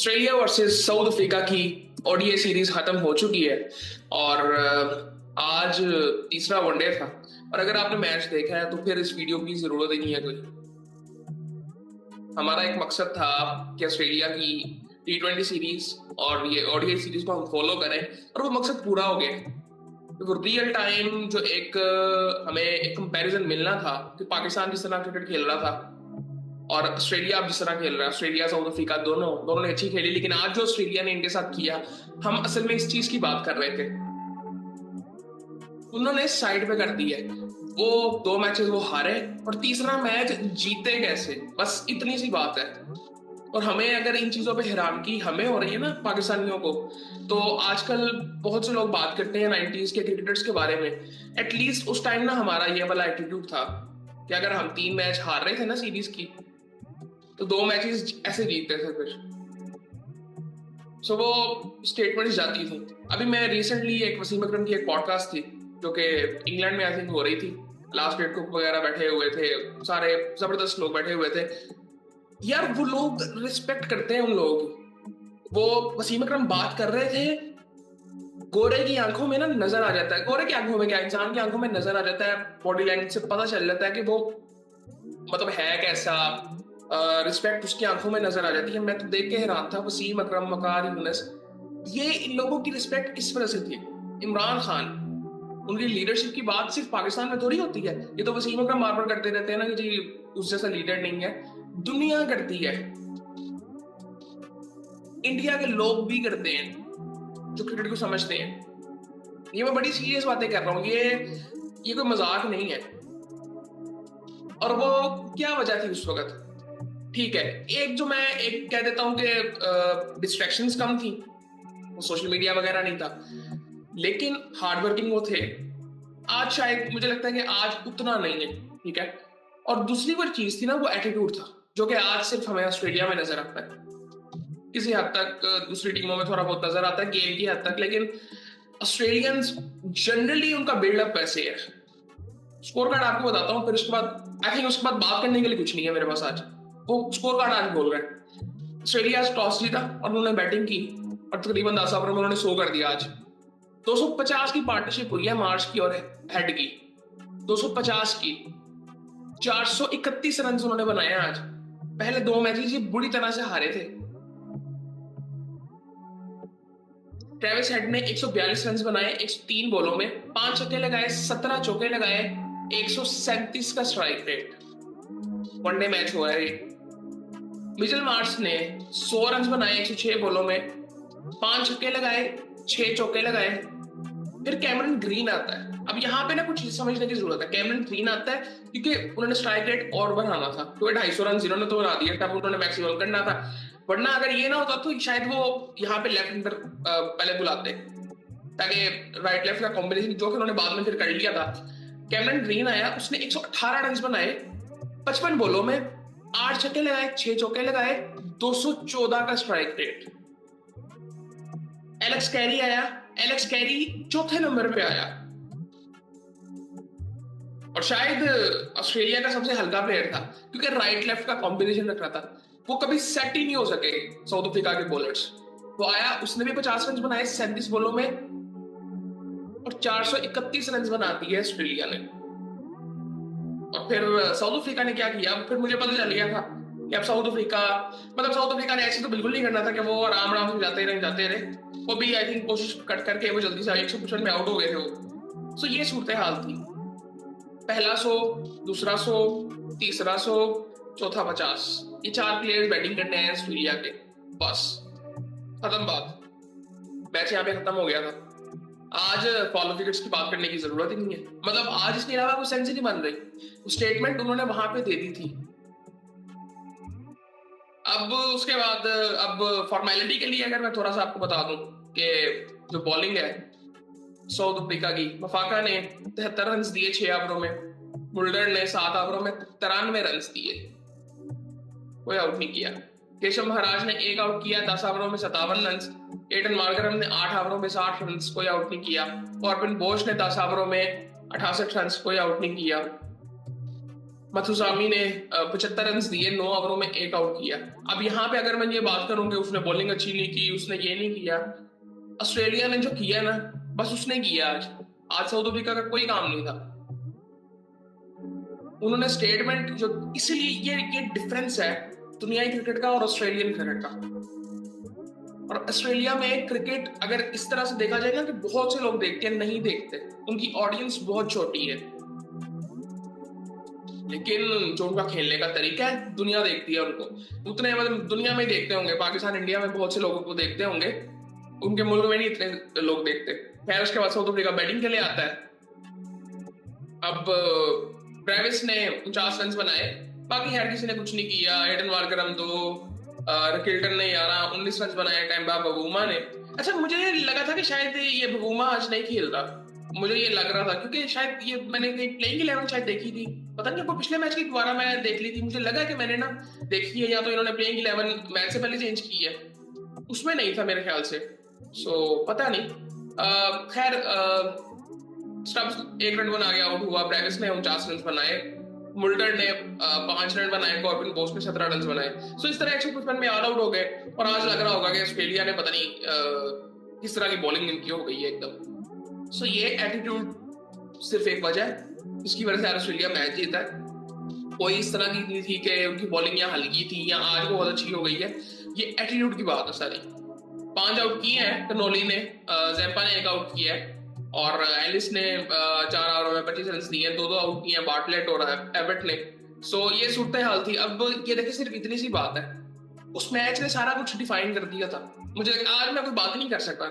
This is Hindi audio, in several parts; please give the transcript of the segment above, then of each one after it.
ऑस्ट्रेलिया वर्सेस साउथ अफ्रीका की ओडीआई सीरीज खत्म हो चुकी है और आज तीसरा वनडे था। और अगर आपने मैच देखा है तो फिर इस वीडियो की जरूरत ही नहीं है कोई। हमारा एक मकसद था कि ऑस्ट्रेलिया की T20 सीरीज और ये ओडीआई सीरीज को हम फॉलो करें और वो मकसद पूरा हो गया। तो रियल टाइम जो एक हमें एक कंपैरिजन मिलना था कि पाकिस्तान जिस तरह क्रिकेट खेल रहा था और ऑस्ट्रेलिया अब जिस तरह खेल रहा है, ऑस्ट्रेलिया साउथ अफ्रीका दोनों दोनों ने अच्छी खेली, लेकिन आज जो ऑस्ट्रेलिया ने इनके साथ किया, हम असल में इस चीज की बात कर रहे थे। उन्होंने साइड पे कर दी है। वो दो मैचेस वो हारे और तीसरा मैच जीते कैसे, बस इतनी सी बात है। और हमें अगर इन चीजों पे हैरानगी हमें हो रही है ना पाकिस्तानियों को, तो आजकल बहुत से लोग बात करते हैं 90s के क्रिकेटर्स के बारे में। एटलीस्ट उस टाइम ना हमारा ये वाला एटीट्यूड था कि अगर हम 3 मैच हार रहे थे ना सीरीज की, तो 2 मैचेस ऐसे जीतते थे फिर। सो वो स्टेटमेंट्स जाती थी। अभी मैं रिसेंटली एक वसीम अकरम की एक पॉडकास्ट थी जो कि इंग्लैंड में आई थिंक हो रही थी। लास्ट डेट कुक वगैरह बैठे हुए थे, सारे जबरदस्त लोग बैठे हुए थे। यार वो लोग रिस्पेक्ट करते हैं उन लोगों की। वो वसीम अकरम बात कर रहे थे, गोरे की आंखों में ना नजर आ जाता है, गोरे की आंखों में क्या इंसान की आंखों में नजर आ जाता है, बॉडी लैंग्वेज से पता चल जाता है कि वो मतलब है कैसा। रिस्पेक्ट उसकी आंखों में नजर आ जाती है। मैं तो देख के हैरान था, वसीम अकरम, वकार यूनिस, ये इन लोगों की रिस्पेक्ट इस वजह से थी। इमरान खान, उनकी लीडरशिप की बात सिर्फ पाकिस्तान में थोड़ी होती है। ये तो वसीम अकरम बार बार करते रहते हैं ना कि जी उस जैसा लीडर नहीं है। दुनिया करती है, इंडिया के लोग भी करते हैं जो क्रिकेट को समझते हैं। ये मैं बड़ी सीरियस बातें कर रहा हूँ, ये कोई मजाक नहीं है। और वो क्या वजह थी उस वक्त? ठीक है, एक जो मैं एक कह देता हूं कि डिस्ट्रैक्शंस कम थी, वो सोशल मीडिया वगैरह नहीं था, लेकिन हार्ड वर्किंग वो थे। आज शायद मुझे लगता है कि आज उतना नहीं है। ठीक है। और दूसरी कोई चीज थी ना, वो एटीट्यूड था, जो कि आज सिर्फ हमें ऑस्ट्रेलिया में नजर आता है। किसी हद तक दूसरी टीमों में थोड़ा बहुत नजर आता है गेम की हद तक, लेकिन ऑस्ट्रेलियंस जनरली उनका बिल्डअप वैसे है। स्कोर कार्ड आपको बताता हूँ, फिर उसके बाद आई थिंक उसके बाद बात करने के लिए कुछ नहीं है मेरे पास आज। वो स्कोर कार्ड आज बोल रहे हैं। ऑस्ट्रेलिया टॉस जीता और उन्होंने बैटिंग की और तकरीबन 10 ओवर में उन्होंने 100 कर दिया। आज 250 की पार्टनरशिप हुई है मार्च की और हेड की, 250 की। 431 रन उन्होंने बनाए आज। पहले 2 मैचेस ये बुरी तरह से हारे थे। ट्रेविस हेड ने 142 रन बनाए 103 बॉलों में, 5 छक्के लगाए, 17 चौके लगाए, 137 का स्ट्राइक रेट। वनडे मैच हुआ है। मिचेल मार्श ने 100 रन बनाए 106 बॉलों में, 5 छक्के लगाए, 6 चौके लगाए। फिर कैमरन ग्रीन आता है। अब यहाँ पे ना कुछ समझने की जरूरत है। कैमरन ग्रीन आता है क्योंकि उन्होंने स्ट्राइक रेट और बढ़ाना था, तो 250 रन इन्होंने तो बना दिया, तब उन्होंने मैक्सिमम करना था। वरना अगर ये ना होता तो शायद वो यहाँ पे लेफ्ट हैंडर पहले बुलाते, ताकि राइट लेफ्ट का कॉम्बिनेशन, जो कि उन्होंने बाद में फिर कर लिया था। कैमरन ग्रीन आया, उसने 118 रन बनाए 55 बॉलों में, 8 छक्के लगाए, 6 चौके लगाए, 214 का स्ट्राइक रेट। एलेक्स कैरी आया, एलेक्स कैरी चौथे नंबर पे आया और शायद ऑस्ट्रेलिया का सबसे हल्का प्लेयर था क्योंकि राइट लेफ्ट का कॉम्बिनेशन रख रहा था। वो कभी सेट ही नहीं हो सके साउथ अफ्रीका के बॉलर्स। वो आया, उसने भी 50 रन बनाए 37 बॉलों में और 431 रन बना दिए ऑस्ट्रेलिया ने। और फिर साउथ अफ्रीका ने क्या किया, फिर मुझे पता चल गया था कि अब साउथ अफ्रीका ने ऐसे तो बिल्कुल नहीं करना था कि वो आराम आराम से जाते रहे। वो भी आई थिंक कोशिश कर करके वो जल्दी से 100 में आउट हो गए थे वो। सो ये सूरत हाल थी। पहला 100, दूसरा 100, तीसरा 100, चौथा 50। ये 4 प्लेयर्स बैटिंग करने आए ऑस्ट्रेलिया के। बस खत्म बात, मैच यहाँ पे खत्म हो गया था। आज फॉलो विकेट्स की बात करने की जरूरत ही नहीं है। मतलब आज इसके अलावा कोई सेंस ही नहीं बन रही। स्टेटमेंट उन्होंने वहां पे दे दी थी। अब उसके बाद अब फॉर्मेलिटी के लिए अगर मैं थोड़ा सा आपको बता दूं कि जो बॉलिंग है साउथ अफ्रीका की, वफाका ने 73 रन दिए 6 ओवरों में, मुल्डर ने 7 ओवरों में 93 रन दिए, कोई आउट नहीं किया। केशव महाराज ने 1 आउट किया 10 ओवरों में 57 रन। एडन मार्करम ने 8 ओवरों में 60 रन, कोई आउट नहीं किया। कॉर्बिन बोश ने 10 ओवरों में 68 रन, कोई आउट नहीं किया। मथुसामी ने 75 रन दिए, 9 ओवरों में 1 आउट किया। अब यहाँ पे अगर मैं ये बात करूं कि उसने बॉलिंग अच्छी नहीं की, उसने ये नहीं किया, ऑस्ट्रेलिया ने जो किया ना, बस उसने किया। आज आज साउथ अफ्रीका का कोई काम नहीं था। उन्होंने स्टेटमेंट जो, इसीलिए ये डिफरेंस है दुनियाई क्रिकेट का और ऑस्ट्रेलियन क्रिकेट का। और ऑस्ट्रेलिया में क्रिकेट अगर इस तरह से देखा जाएगा कि बहुत से लोग देखते हैं, नहीं देखते, उनकी ऑडियंस बहुत छोटी है, लेकिन जो उनका खेलने का तरीका है दुनिया देखती है उनको। उतने मतलब दुनिया में ही देखते होंगे, पाकिस्तान इंडिया में बहुत से लोगों को देखते होंगे, उनके मुल्क में नहीं इतने लोग देखते। खैर उसके बाद साउथ अफ्रीका बैटिंग के लिए आता है। अब ट्रेविस ने 49 रन बनाए, बाकी हर किसी ने कुछ नहीं किया। एडन वार्करम 2, किल्टन ने 11, 19 रन बनाए टेम्बा बवूमा ने। अच्छा मुझे लगा था कि शायद ये बवूमा आज नहीं खेल रहा, मुझे ये लग रहा था, क्योंकि शायद ये मैंने कहीं प्लेइंग 11 शायद देखी थी, पता नहीं आपको, पिछले मैच की दोबारा मैं देख ली थी, मुझे लगा कि मैंने ना देखी है, या तो इन्होंने प्लेइंग 11 मैच से पहले चेंज की है, उसमें नहीं था मेरे ख्याल से। सो पता नहीं। खैर स्टब्स 1 रन बना गया, आउट हुआ। ब्रेविस ने 49 रन बनाए, मुल्टर ने 5 रन बनाए, कॉर्बिन बोस ने 17 रन बनाए। सो इस तरह 155 में ऑल आउट हो गए। और आज लग रहा होगा कि ऑस्ट्रेलिया ने पता नहीं किस तरह की बॉलिंग इनकी हो गई है एकदम। सो ये एटीट्यूड सिर्फ एक वजह है जिसकी वजह से ऑस्ट्रेलिया मैच जीता है। कोई इस तरह की नहीं थी कि उनकी बॉलिंग यहाँ हल्की थी या आज बहुत अच्छी हो गई है, ये एटीट्यूड की बात है सारी। 5 आउट किए हैं टनोली ने, जैम्पा ने 1 आउट किया है, और एलिस ने 4 ओवर में 25 रन दिए, 2 आउट किए हैं बार्टलेट और एबट ने। सो ये सूरत हाल थी। अब ये देखिए सिर्फ इतनी सी बात है, उस मैच ने सारा कुछ डिफाइन कर दिया था। मुझे आज मैं कोई बात नहीं कर सकता,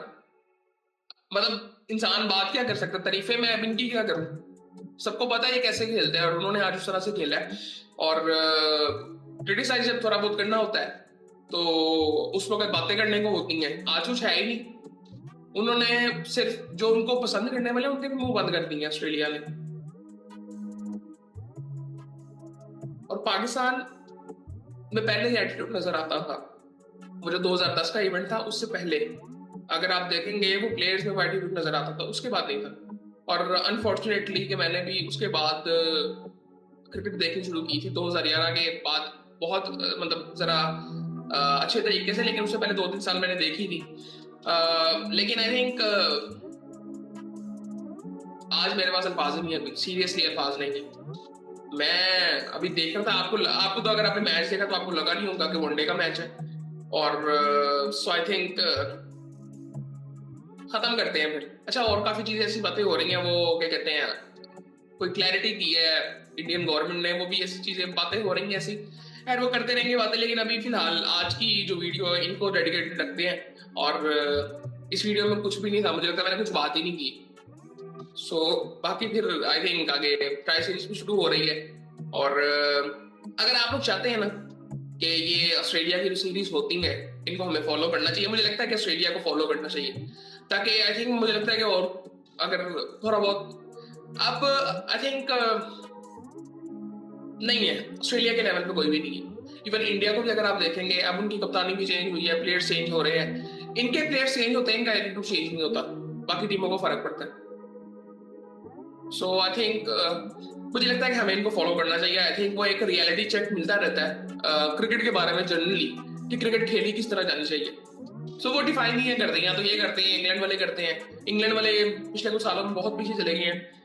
मतलब इंसान बात क्या कर सकता, तारीफे में अब इनकी क्या करूं, सबको पता है ये कैसे खेलते हैं और उन्होंने आज उस तरह से खेला है। और क्रिटिसाइज जब थोड़ा बहुत करना होता है तो उस वक्त बातें करने को होती हैं, आज कुछ है ही नहीं। उन्होंने सिर्फ जो उनको पसंद करने वाले उनके भी मुंह बंद कर दिए ऑस्ट्रेलिया ने। और पाकिस्तान में पहले ही एटीट्यूड नजर आता था, वो जो 2010 का इवेंट था उससे पहले अगर आप देखेंगे वो प्लेयर्स में एटीट्यूड नजर आता था, उसके बाद नहीं था। और अनफॉर्चुनेटली कि मैंने भी उसके बाद क्रिकेट देखनी शुरू की थी 2011 के बाद, बहुत मतलब जरा अच्छे तरीके से, लेकिन उससे पहले 2-3 साल मैंने देखी थी। लेकिन आई थिंक आज मेरे पास अल्फाज नहीं है, सीरियसली अल्फाज नहीं है। मैं अभी देख रहा था, आपको तो अगर आपने मैच देखा तो आपको लगा नहीं होगा कि वनडे का मैच है। और सो आई थिंक खत्म करते हैं फिर। अच्छा और काफी चीजें ऐसी बातें हो रही हैं, वो क्या कहते हैं, कोई क्लैरिटी दी है इंडियन गवर्नमेंट ने, वो भी ऐसी चीजें बातें हो रही हैं ऐसी, खैर वो करते रहेंगे बातें। लेकिन अभी फिलहाल आज की जो वीडियो है इनको डेडिकेटेड रखते हैं। और इस वीडियो में कुछ भी नहीं था, मुझे लगता है मैंने कुछ बात ही नहीं की। सो बाकी फिर आई थिंक आगे ट्राई सीरीज भी शुरू हो रही है। और अगर आप लोग चाहते हैं ना कि ये ऑस्ट्रेलिया की जो सीरीज होती है इनको हमें फॉलो करना चाहिए, मुझे लगता है कि ऑस्ट्रेलिया को फॉलो करना चाहिए, ताकि आई थिंक मुझे लगता है कि और अगर थोड़ा बहुत अब आई थिंक नहीं है, ऑस्ट्रेलिया के लेवल पे कोई भी नहीं है। इवन इंडिया को भी अगर आप देखेंगे, अब उनकी कप्तानी भी चेंज हुई है, प्लेयर्स चेंज हो रहे हैं, इनके प्लेयर्स चेंज होते हैं, इनका एटीट्यूड चेंज नहीं होता, बाकी टीमों को फर्क पड़ता है। सो आई थिंक मुझे लगता है कि हमें इनको फॉलो करना चाहिए। आई थिंक वो एक रियलिटी चेक मिलता रहता है क्रिकेट के बारे में जनरली, कि क्रिकेट खेली किस तरह जानी चाहिए। सो वो डिफाइन ही करते हैं, या तो ये करते हैं, इंग्लैंड वाले करते हैं। इंग्लैंड वाले पिछले कुछ सालों में बहुत पीछे चले गए हैं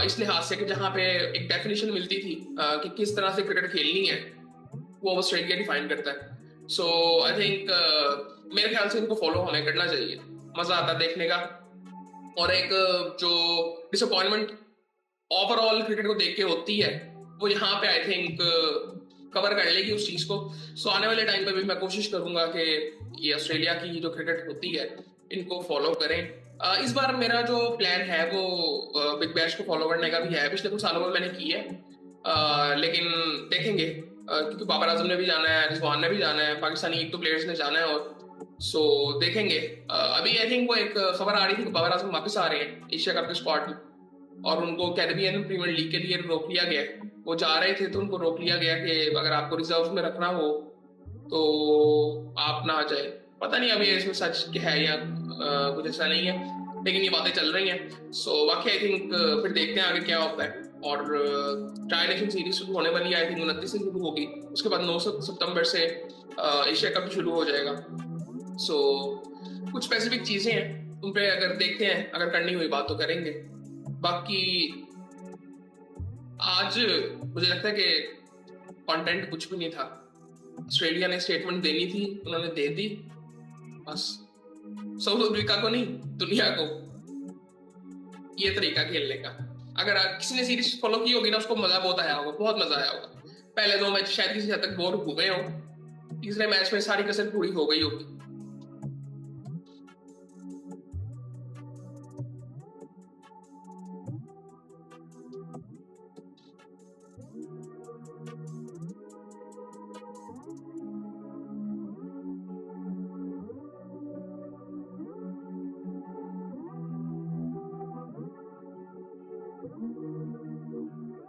इस लिहाज से कि जहाँ पे एक डेफिनेशन मिलती थी कि किस तरह से क्रिकेट खेलनी है, वो ऑस्ट्रेलिया डिफाइन करता है। सो आई थिंक मेरे ख्याल से इनको फॉलो हमें करना चाहिए, मजा आता है देखने का। और एक जो डिसअपॉइंटमेंट ओवरऑल क्रिकेट को देख के होती है वो यहाँ पे आई थिंक कवर कर लेगी उस चीज को। सो आने वाले टाइम पे भी मैं कोशिश करूंगा कि ये ऑस्ट्रेलिया की जो क्रिकेट होती है इनको फॉलो करें। इस बार मेरा जो प्लान है वो बिग बैश को फॉलो करने का भी है, पिछले कुछ सालों में मैंने की है, लेकिन देखेंगे क्योंकि बाबर आजम ने भी जाना है, रिजवान ने भी जाना है, पाकिस्तानी एक तो प्लेयर्स ने जाना है, और सो देखेंगे। अभी आई थिंक वो एक खबर आ रही थी कि बाबर आजम वापस आ रहे हैं एशिया कप के स्क्वाड में, और उनको कैरेबियन प्रीमियर लीग के लिए रोक लिया गया। वो जा रहे थे तो उनको रोक लिया गया कि अगर आपको रिजर्व में रखना हो तो आप ना आ जाए। पता नहीं अभी इसमें सच है या कुछ ऐसा नहीं है, लेकिन ये बातें चल रही हैं। सो बाकी आई थिंक फिर देखते हैं आगे क्या होता है। और ट्राई नेशन सीरीज शुरू होने वाली है, आई थिंक 29 से शुरू होगी। उसके बाद 9 सितंबर से एशिया कप शुरू हो जाएगा। सो कुछ स्पेसिफिक चीजें हैं, उन पे अगर देखते हैं, अगर करनी हुई बात तो करेंगे। बाकी आज मुझे लगता है कि कंटेंट कुछ भी नहीं था। ऑस्ट्रेलिया ने स्टेटमेंट देनी थी, उन्होंने दे दी, बस। साउथ अफ्रीका को नहीं, दुनिया को, ये तरीका खेलने का। अगर किसी ने सीरीज फॉलो की होगी ना, उसको मजा बहुत आया होगा, बहुत मजा आया होगा। पहले 2 मैच शायद किसी हद तक बोर हुए हो, तीसरे मैच में सारी कसर पूरी हो गई होगी।